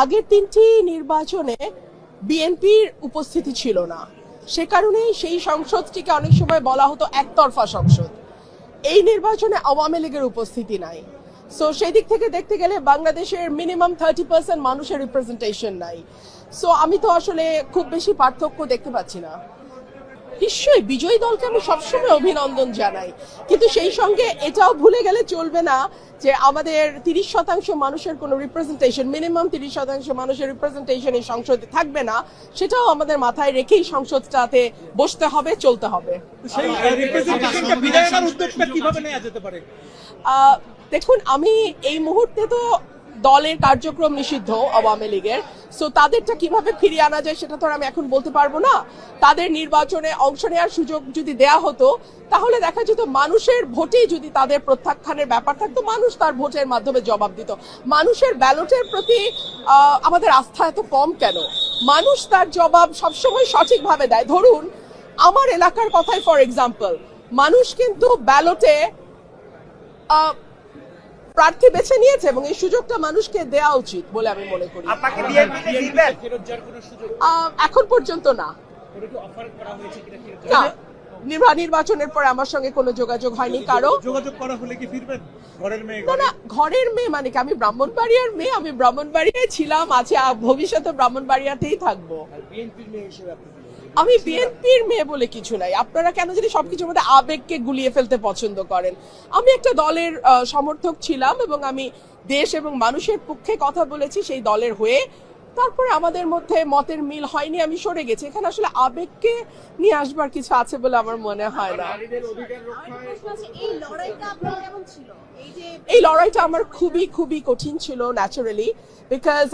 আগের তিনটি নির্বাচনে বিএনপির উপস্থিতি ছিল না, সে কারণেই সেই সংসদটিকে অনেক সময় বলা হতো একতরফা সংসদ। এই নির্বাচনে আওয়ামী লীগের উপস্থিতি নাই। সো সেই দিক থেকে দেখতে গেলে বাংলাদেশের মিনিমাম 30% মানুষের রিপ্রেজেন্টেশন নাই। সো আমি তো আসলে খুব বেশি পার্থক্য দেখতে পাচ্ছি না। নিশ্চয়ই বিজয়ী দলকে আমি সবসময় অভিনন্দন জানাই, কিন্তু সেই সঙ্গে এটাও ভুলে গেলে চলবে না যে আমাদের 30% মানুষের কোনো রিপ্রেজেন্টেশন, মিনিমাম 30% মানুষের রিপ্রেজেন্টেশন এই সংসদে থাকবে না, সেটাও আমাদের মাথায় রেখেই সংসদটাতে বসতে হবে, চলতে হবে। সেই রিপ্রেজেন্টেশনটা ফিরিয়ে আনার উদ্যোগটা কিভাবে নেওয়া যেতে পারে? দেখুন, আমি এই মুহূর্তে তো দলের কার্যক্রম নিষিদ্ধ আওয়ামী লীগের, সো তাদেরটা কিভাবে ফিরিয়ে আনা যায় সেটা তো আমি এখন বলতে পারবো না। তাদের নির্বাচনে অংশ নেওয়ার সুযোগ যদি দেয়া হতো তাহলে দেখা যেত মানুষের ভোটেই যদি তাদের প্রত্যাখ্যানের ব্যাপার থাকতো, মানুষ তার ভোটের মাধ্যমে জবাব দিত। মানুষের ব্যালটের প্রতি আমাদের আস্থা এত কম কেন? মানুষ তার জবাব সবসময় সঠিকভাবে দেয়। ধরুন আমার এলাকার কথাই ফর এক্সাম্পল, মানুষ কিন্তু ব্যালটে প্রার্থী বেছে নিয়েছে এবং এই সুযোগটা মানুষকে দেওয়া উচিত বলে আমি মনে করি। এখন পর্যন্ত না। নির্বাচনের পরে আমার সঙ্গে কোনো যোগাযোগ হয়নি কারো। যোগাযোগ করা হলে কি ফিরবেন? ঘরের মেয়ে? না, ঘরের মেয়ে মানে কি? আমি ব্রাহ্মণবাড়িয়ার মেয়ে, আমি ব্রাহ্মণবাড়িয়ায় ছিলাম, আছে, ভবিষ্যতে ব্রাহ্মণবাড়িয়াতেই থাকবো। আমি বিএনপির মেয়ে বলে কিছু নাই। আপনারা কেন যদি সবকিছুর মধ্যে আবেগকে গুলিয়ে ফেলতে পছন্দ করেন? আমি একটা দলের সমর্থক ছিলাম এবং আমি দেশ এবং মানুষের পক্ষে কথা বলেছি সেই দলের হয়ে। তারপরে আমাদের মধ্যে মতের মিল হয়নি, আমি সরে গেছি। এখানে আসলে আবেগকে নিয়ে আসবার কিছু আছে বলে আমার মনে হয় না। এই লড়াইটা আমার খুবই খুবই কঠিন ছিল ন্যাচারালি, বিকজ